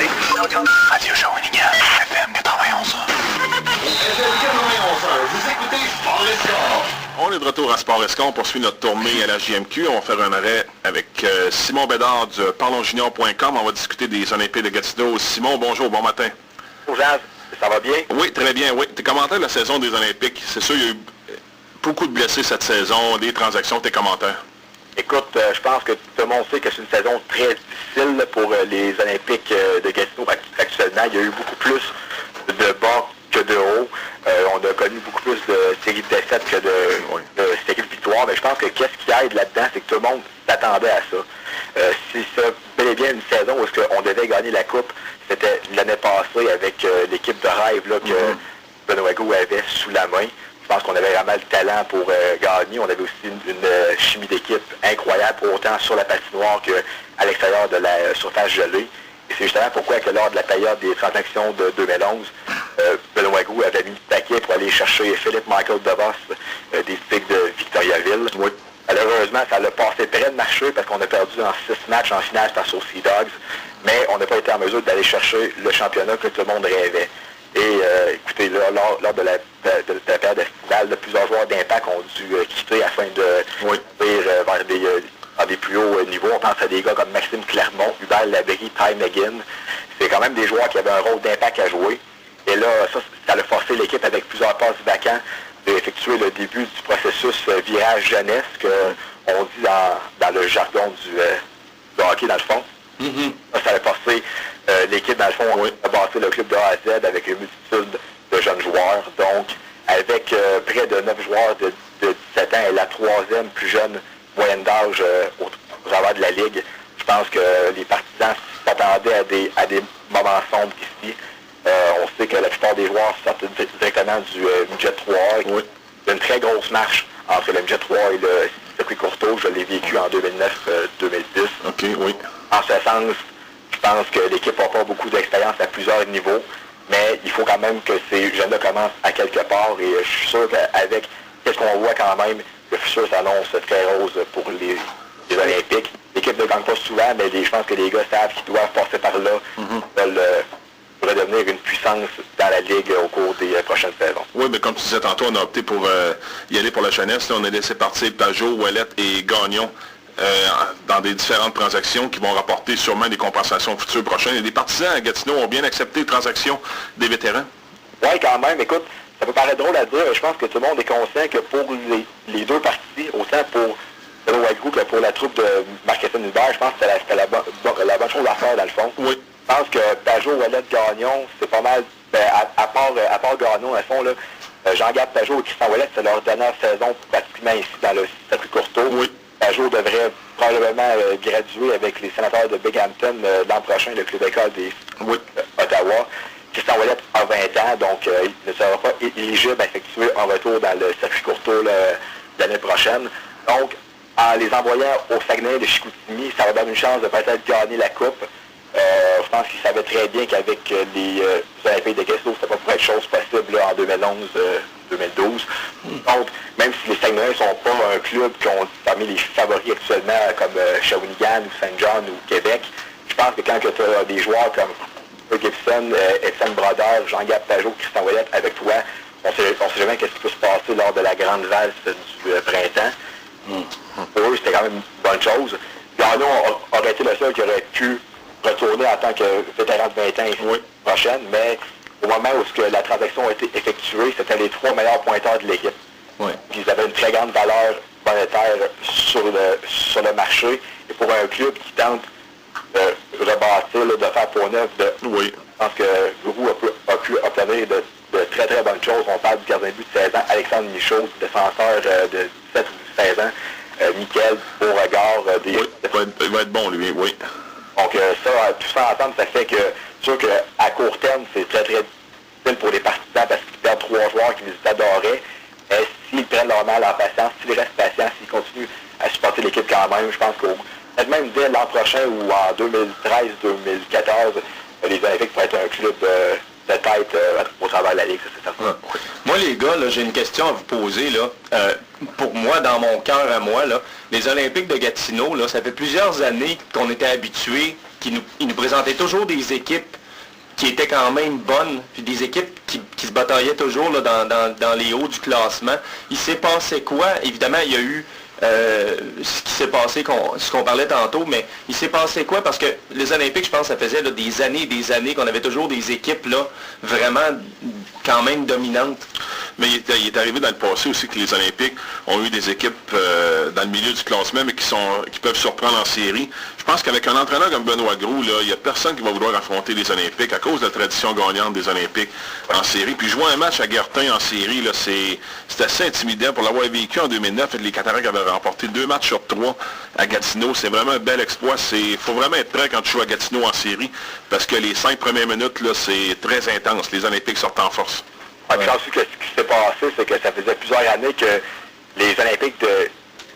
Radio Shawinigan, FM 91. FM 91, vous écoutez Sport Escort. On est de retour à Sport Escort, on poursuit notre tournée à la JMQ. On va faire un arrêt avec Simon Bédard du parlonsjunior.com. On va discuter des Olympiques de Gatineau. Simon, bonjour, bon matin. Bonjour, ça va bien? Oui, très bien, oui. Tes commentaires de la saison des Olympiques, c'est sûr, il y a eu beaucoup de blessés cette saison, des transactions, tes commentaires. Écoute, je pense que tout le monde sait que c'est une saison très difficile pour les Olympiques de Gatineau actuellement. Il y a eu beaucoup plus de bas que de haut. On a connu beaucoup plus de séries de défaites que de séries de victoires. Mais je pense que qu'est-ce qui aide là-dedans, c'est que tout le monde s'attendait à ça. Si ça bel et bien une saison où on devait gagner la Coupe, c'était l'année passée avec l'équipe de rêve là, que Benoît Gou avait sous la main. Je pense qu'on avait vraiment le talent pour gagner. On avait aussi une chimie d'équipe incroyable, autant sur la patinoire qu'à l'extérieur de la surface gelée. Et c'est justement pourquoi que lors de la période des transactions de 2011, Benoît Gou avait mis le paquet pour aller chercher Philippe Michael DeVos des Tigres de Victoriaville. Oui. Malheureusement, ça l'a passé près de marcher parce qu'on a perdu en 6 matchs en finale face aux Sea Dogs, mais on n'a pas été en mesure d'aller chercher le championnat que tout le monde rêvait. Et écoutez, lors de la période estivale, plusieurs joueurs d'impact ont dû quitter afin de vers des plus hauts niveaux. On pense à des gars comme Maxime Clermont, Hubert Labrie, Ty McGinn. C'est quand même des joueurs qui avaient un rôle d'impact à jouer. Et là, ça a forcé l'équipe avec plusieurs passes vacants d'effectuer le début du processus virage jeunesse qu'on dit dans le jargon du hockey dans le fond. Ça a forcé l'équipe, dans le fond, a bâti le club de A à Z avec une multitude de jeunes joueurs. Donc, avec près de 9 joueurs de 17 ans et la 3e plus jeune moyenne d'âge au travers de la Ligue, je pense que les partisans s'attendaient à des moments sombres ici. On sait que la plupart des joueurs sortent directement du midget 3. Oui. Il y a une très grosse marche entre le midget 3 et le circuit Courteau. Je l'ai vécu en 2009-2010. OK, oui. En ce sens, je pense que l'équipe n'a pas beaucoup d'expérience à plusieurs niveaux, mais il faut quand même que ces jeunes-là commencent à quelque part. Et je suis sûr qu'avec ce qu'on voit quand même, le futur s'annonce très rose pour les Olympiques. L'équipe ne gagne pas souvent, mais je pense que les gars savent qu'ils doivent passer par là pour devenir une puissance dans la Ligue au cours des prochaines saisons. Oui, mais comme tu disais tantôt, on a opté pour y aller pour la jeunesse. Là, on a laissé partir Pajot, Ouellette et Gagnon dans des différentes transactions qui vont rapporter sûrement des compensations futures prochaines. Et les partisans à Gatineau ont bien accepté les transactions des vétérans. Oui, quand même. Écoute, ça peut paraître drôle à dire, mais je pense que tout le monde est conscient que pour les deux parties, autant pour le White Group que pour la troupe de Marc-Étienne Hubert, je pense que c'était la bonne chose à faire dans le fond. Oui. Je pense que Pajot, Ouellette, Gagnon, c'est pas mal, à part Gagnon, dans le fond, là, Jean-Gab Pajot et Christian Ouellette, c'est leur dernière saison pratiquement ici dans le circuit Courteau. Oui. Pajot devrait probablement graduer avec les sénateurs de Binghamton l'an prochain, le club école des Ottawa. Christian Ouellette a 20 ans, donc il ne sera pas éligible à effectuer un retour dans le circuit Courteau l'année prochaine. Donc, en les envoyant au Saguenay de Chicoutimi, ça va donner une chance de peut-être gagner la Coupe. Je pense qu'ils savaient très bien qu'avec les Olympiques de Gatineau, c'était pas pour être chose possible là, en 2011-2012. Donc, même si les Saguenayens ne sont pas un club qui ont parmi les favoris actuellement, comme Shawinigan ou Saint-John ou Québec, je pense que quand tu as des joueurs comme Gibson, Étienne Brodeur, Jean-Gab Pajot, Christian Ouellette avec toi, on sait jamais qu'est-ce qui peut se passer lors de la grande valse du printemps. Pour eux, c'était quand même une bonne chose. Gagnon aurait été le seul qui aurait pu retourner en tant que vétéran de 20 ans l'année prochaine, mais au moment où la transaction a été effectuée, c'était les 3 meilleurs pointeurs de l'équipe. Oui. Puis ils avaient une très grande valeur monétaire sur le marché. Et pour un club qui tente de rebâtir, de faire pour neuf, je pense que Roux a pu obtenir de très très bonnes choses. On parle du gardien de but de 16 ans, Alexandre Michaud, défenseur de 17 ou 16 ans, Michael Beauregard. Il va être bon, lui, oui. Donc tout ça ensemble, ça fait que sûr qu'à court terme, c'est très très difficile pour les partisans parce qu'ils perdent 3 joueurs qui les adoraient. Mais s'ils prennent leur mal en patience, s'ils restent patients, s'ils continuent à supporter l'équipe quand même, je pense que même dès l'an prochain ou en 2013-2014, les Olympiques pourraient être un club de tête au travers de la Ligue, c'est certain. Moi, les gars, là, j'ai une question à vous poser. Là. Pour moi, dans mon cœur à moi, là, les Olympiques de Gatineau, là, ça fait plusieurs années qu'on était habitués il nous présentait toujours des équipes qui étaient quand même bonnes, puis des équipes qui se bataillaient toujours là, dans les hauts du classement. Il s'est passé quoi? Évidemment, il y a eu ce qui s'est passé, ce qu'on parlait tantôt, mais il s'est passé quoi? Parce que les Olympiques, je pense, ça faisait là, des années qu'on avait toujours des équipes là, vraiment quand même dominantes. Mais il est arrivé dans le passé aussi que les Olympiques ont eu des équipes dans le milieu du classement, mais qui peuvent surprendre en série. Je pense qu'avec un entraîneur comme Benoît Gros, il n'y a personne qui va vouloir affronter les Olympiques à cause de la tradition gagnante des Olympiques en série. Puis jouer un match à Guertin en série, c'est assez intimidant pour l'avoir vécu en 2009. Les Cataractes avaient remporté 2 matchs sur 3 à Gatineau. C'est vraiment un bel exploit. Il faut vraiment être prêt quand tu joues à Gatineau en série, parce que les 5 premières minutes, là, c'est très intense. Les Olympiques sortent en force. Je pense que ce qui s'est passé, c'est que ça faisait plusieurs années que les Olympiques de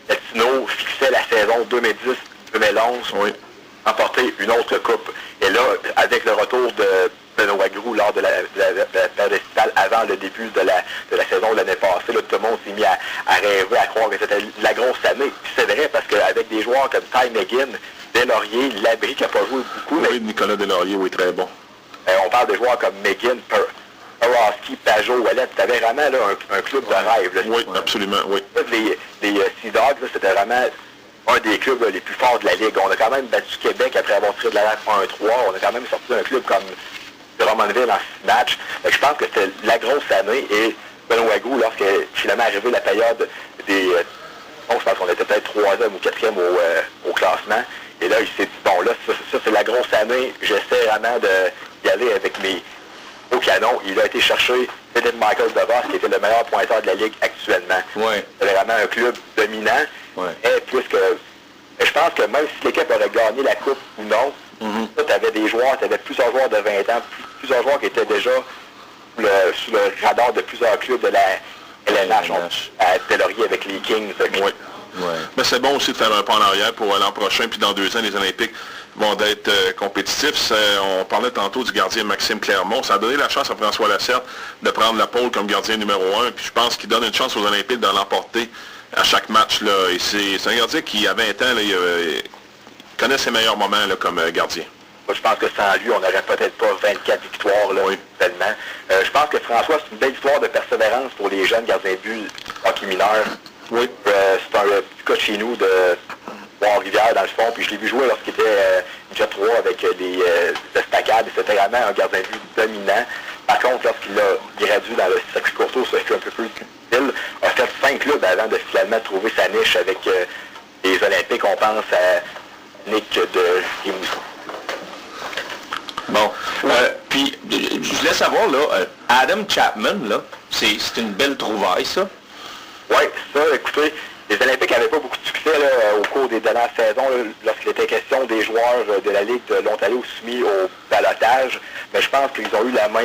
Gatineau fixaient la saison 2010-2011 remporter une autre coupe. Et là, avec le retour de Benoît Gros lors de la période estivale, avant le début de la saison de l'année passée, là, tout le monde s'est mis à rêver, à croire que c'était la grosse année. Puis c'est vrai, parce qu'avec des joueurs comme Ty McGinn, Deslauriers, Labrie qui n'a pas joué beaucoup. Oui, Nicolas Deslauriers, oui, très bon. On parle de joueurs comme McGinn, Orowski, Pajot, Ouellet, c'était vraiment là, un club de rêve. Là. Oui, absolument, oui. Les Sea Dogs, c'était vraiment un des clubs là, les plus forts de la Ligue. On a quand même battu Québec après avoir tiré de la RAF 1-3. On a quand même sorti un club comme Drummondville en 6 matchs. Je pense que c'était la grosse année. Et Benoît Gros, lorsque finalement arrivé la période des... je pense qu'on était peut-être 3e ou 4e au classement. Et là, il s'est dit, bon, là, ça c'est la grosse année. J'essaie vraiment d'y aller avec mes... au canon. Il a été chercher Philippe Michael DeVos, qui était le meilleur pointeur de la Ligue actuellement. Ouais. C'est vraiment un club dominant. Ouais. Et puisque je pense que même si l'équipe aurait gagné la Coupe ou non, tu avais des joueurs, tu avais plusieurs joueurs de 20 ans, plusieurs joueurs qui étaient déjà sous le radar de plusieurs clubs de la LNH. À Deslauriers avec les Kings. Oui. Mais c'est bon aussi de faire un pas en arrière pour l'an prochain, puis dans 2 ans, les Olympiques vont être compétitifs. On parlait tantôt du gardien Maxime Clermont. Ça a donné la chance à François Lacerte de prendre la pole comme gardien numéro 1, puis je pense qu'il donne une chance aux Olympiques d'en l'emporter à chaque match. Là. Et c'est un gardien qui, à 20 ans, là, il connaît ses meilleurs moments là, comme gardien. Moi, je pense que sans lui, on n'aurait peut-être pas 24 victoires là, tellement. Je pense que François, c'est une belle histoire de persévérance pour les jeunes gardiens de but hockey mineur. Oui. C'est un petit cas de chez nous de Trois-Rivières, dans le fond. Puis je l'ai vu jouer lorsqu'il était Jet 3 avec les estacades. C'était vraiment un gardien de but dominant. Par contre, lorsqu'il a gradué dans le circuit courtois, ça fait un peu plus difficile. A fait 5 clubs avant de finalement trouver sa niche avec les Olympiques. On pense à Nick de Rimouski. Bon. Puis, je voulais savoir, là, Adam Chapman, là, c'est une belle trouvaille, ça. Oui, ça, écoutez, les Olympiques n'avaient pas beaucoup de succès là, au cours des dernières saisons, là, lorsqu'il était question des joueurs de la Ligue de l'Ontario soumis au ballottage. Mais je pense qu'ils ont eu la main,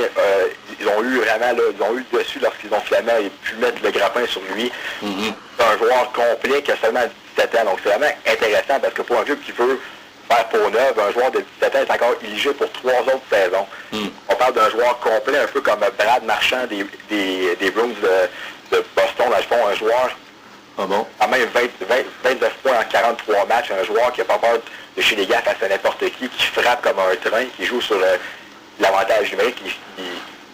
ils ont eu le dessus lorsqu'ils ont finalement pu mettre le grappin sur lui. C'est un joueur complet qui a seulement 17 ans. Donc c'est vraiment intéressant parce que pour un club qui veut faire peau neuve, un joueur de 17 ans est encore éligible pour 3 autres saisons. On parle d'un joueur complet, un peu comme Brad Marchand des Bruins de Boston, dans le fond, un joueur quand même 29 points en 43 matchs, un joueur qui n'a pas peur de chez les gars face à n'importe qui frappe comme un train, qui joue sur l'avantage numérique,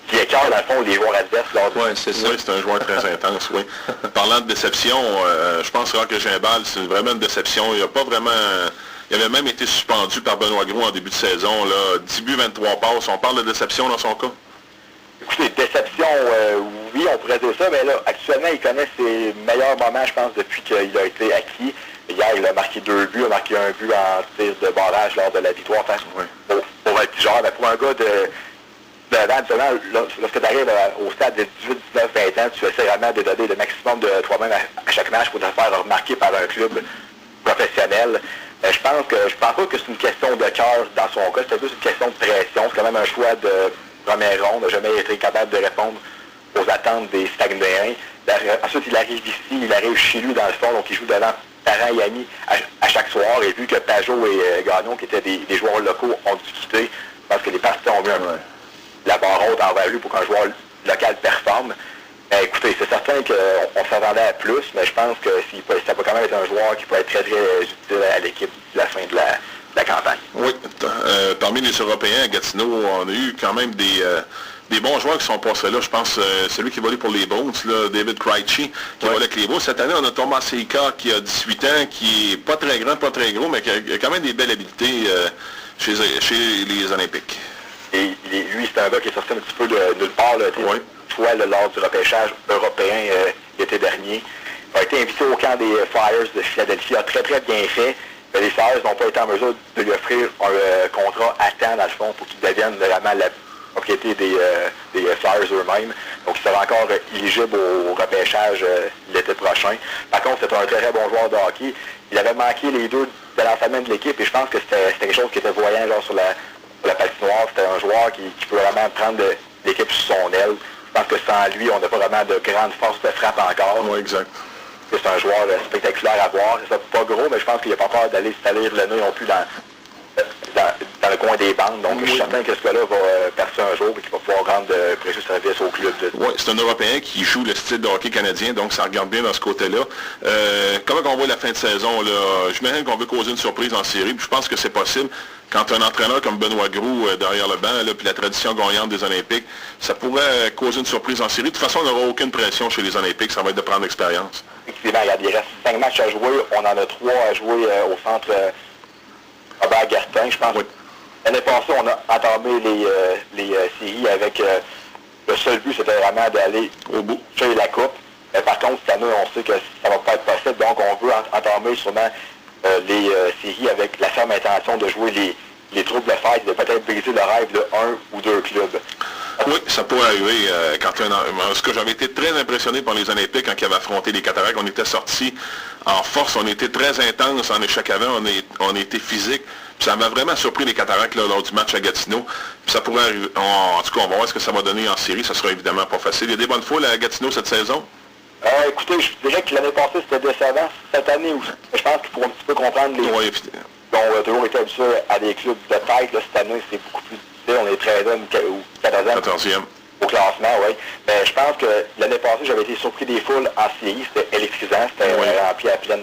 qui écarte dans le fond les joueurs adverses lors du... Oui, c'est ça. Oui, c'est un joueur très intense, oui. Parlant de déception, je pense que Gimbal, c'est vraiment une déception. Il n'a pas vraiment... Il avait même été suspendu par Benoît Gros en début de saison, là. 10 buts, 23 passes. On parle de déception dans son cas? Écoutez, déception, oui, on pourrait dire ça, mais là, actuellement, il connaît ses meilleurs moments, je pense, depuis qu'il a été acquis. Hier, il a marqué 2 buts, il a marqué un but en tir de barrage lors de la victoire face au Voltigeur. Mais pour un gars lorsque tu arrives au stade de 18, 19, 20 ans, tu essaies vraiment de donner le maximum de toi-même à chaque match pour te faire remarquer par un club professionnel. Je pense pas que c'est une question de cœur dans son cas, c'est plus une question de pression. C'est quand même un choix de première ronde, n'a jamais été capable de répondre aux attentes des Saguenayens. Ensuite, il arrive ici, il arrive chez lui dans le fond, donc il joue devant parents et amis à chaque soir. Et vu que Pajot et Gagnon, qui étaient des joueurs locaux, ont dû quitter, je pense que les partisans ont mis la barre haute envers lui pour qu'un joueur local performe. Écoutez, c'est certain qu'on s'attendait à plus, mais je pense que ça peut quand même être un joueur qui peut être très, très utile à l'équipe d'ici la fin de la campagne. Oui, parmi les Européens à Gatineau, on a eu quand même des bons joueurs qui sont passés là. Je pense celui qui volait pour les Bones, là, David Krejci, qui volait avec les Bones. Cette année, on a Thomas Seika qui a 18 ans, qui est pas très grand, pas très gros, mais qui a quand même des belles habiletés chez les Olympiques. Et lui, c'est un gars qui est sorti un petit peu de nulle part, là, fois lors du repêchage européen l'été dernier. Il a été invité au camp des Flyers de Philadelphie, a très très bien fait. Mais les Flyers n'ont pas été en mesure de lui offrir un contrat à temps, dans le fond, pour qu'il devienne vraiment la propriété des Flyers eux-mêmes. Donc, il sera encore éligible au repêchage l'été prochain. Par contre, c'est un très, très bon joueur de hockey. Il avait manqué les deux de l'ensemble de l'équipe et je pense que c'était quelque chose qui était voyant genre, sur la patinoire. C'était un joueur qui peut vraiment prendre l'équipe sous son aile. Je pense que sans lui, on n'a pas vraiment de grande force de frappe encore. Oui, exact. C'est un joueur spectaculaire à voir. C'est pas gros, mais je pense qu'il n'a pas peur d'aller se salir le nez non plus dans le coin des bandes. Donc, je suis certain que ce gars-là va percer un jour et qu'il va pouvoir rendre de précieux service au club. Oui, c'est un Européen qui joue le style de hockey canadien, donc ça regarde bien dans ce côté-là. Comment on voit la fin de saison, là, j'imagine qu'on veut causer une surprise en série, puis je pense que c'est possible. Quand un entraîneur comme Benoît Groux derrière le banc, là, puis la tradition gagnante des Olympiques, ça pourrait causer une surprise en série. De toute façon, on n'aura aucune pression chez les Olympiques, ça va être de prendre l'expérience. Effectivement, il reste 5 matchs à jouer. On en a 3 à jouer au centre Robert Gartin, je pense. Oui. L'année passée, on a entamé les séries avec le seul but, c'était vraiment d'aller au bout, chercher la coupe. Par contre, cette année, on sait que ça va pas être possible, donc on veut entamer sûrement les séries avec la ferme intention de jouer les troupes de fête, de peut-être briser le rêve de 1 ou 2 clubs. Oui, ça pourrait arriver. Ce que j'avais été très impressionné par les Olympiques quand ils avaient affronté les Cataractes, on était sortis en force, on était très intense en échec avant, on était physique. Puis ça m'a vraiment surpris les Cataractes là, lors du match à Gatineau. Puis ça pourrait arriver. En tout cas, on va voir ce que ça va donner en série. Ça sera évidemment pas facile. Il y a des bonnes foules à Gatineau cette saison? Écoutez, je dirais que l'année passée, c'était décevant. Cette année aussi, je pense qu'il faut un petit peu comprendre les... Oui, on a toujours été habitué à des clubs de tête. Là, cette année, c'est beaucoup plus difficile. On est 13e ou 14e au classement, oui. Mais je pense que l'année passée, j'avais été surpris des foules en série. C'était électrisant. C'était rempli à pleine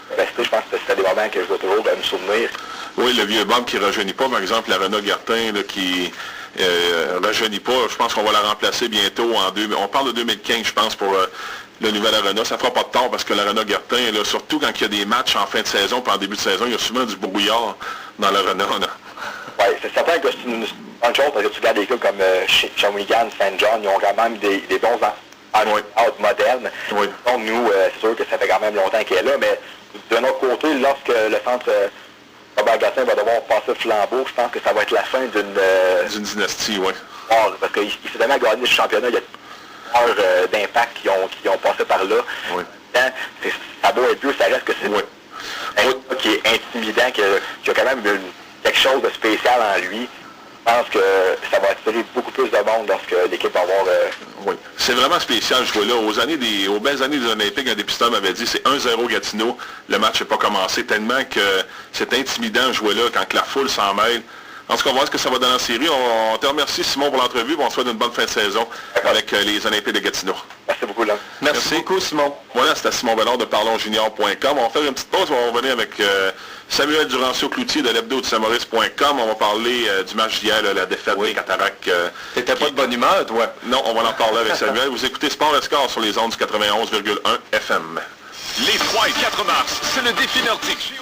capacité. Je pense que c'était des moments que je dois toujours me souvenir. Oui, le vieux Bob qui ne rajeunit pas, par exemple, l'Arena Gartin là, qui ne rajeunit pas. Je pense qu'on va la remplacer bientôt on parle de 2015, je pense, pour le nouvel Arena. Ça ne fera pas de tort parce que l'Arena Gartin, là, surtout quand il y a des matchs en fin de saison puis en début de saison, il y a souvent du brouillard dans l'Arena. Oui, c'est certain que c'est une bonne chose parce que tu regardes des clubs comme Shawinigan, Saint John, ils ont quand même des bons out modernes. Oui. Donc nous, c'est sûr que ça fait quand même longtemps qu'il est là, mais d'un autre côté, lorsque le centre Robert Gassin va devoir passer le flambeau, je pense que ça va être la fin d'une dynastie, oui. Parce qu'il s'est tellement gagné le championnat, il y a plusieurs d'impact qui ont passé par là. Oui. Ça doit être dur, ça reste que c'est qui est intimidant, qui a quand même quelque chose de spécial en lui. Je pense que ça va attirer beaucoup plus de monde lorsque l'équipe va avoir... Oui, c'est vraiment spécial ce jouer-là. Aux belles années des Olympiques, un dépisteur m'avait dit c'est 1-0 Gatineau, le match n'est pas commencé, tellement que c'est intimidant ce jouer-là quand la foule s'en mêle. En tout cas, on va voir ce que ça va donner en série. On te remercie, Simon, pour l'entrevue. On te souhaite une bonne fin de saison avec les Olympiques de Gatineau. Merci beaucoup, là. Merci beaucoup, Simon. Voilà, c'était Simon Bellard de parlonsjunior.com. On va faire une petite pause. On va revenir avec Samuel Durancio-Cloutier de l'hebdo de Saint-Maurice.com. On va parler du match d'hier, la défaite des Cataractes. T'étais pas de bonne humeur, toi? Non, on va en parler avec Samuel. Vous écoutez Sport Escore sur les ondes du 91,1 FM. Les 3 et 4 mars, c'est le défi nordique.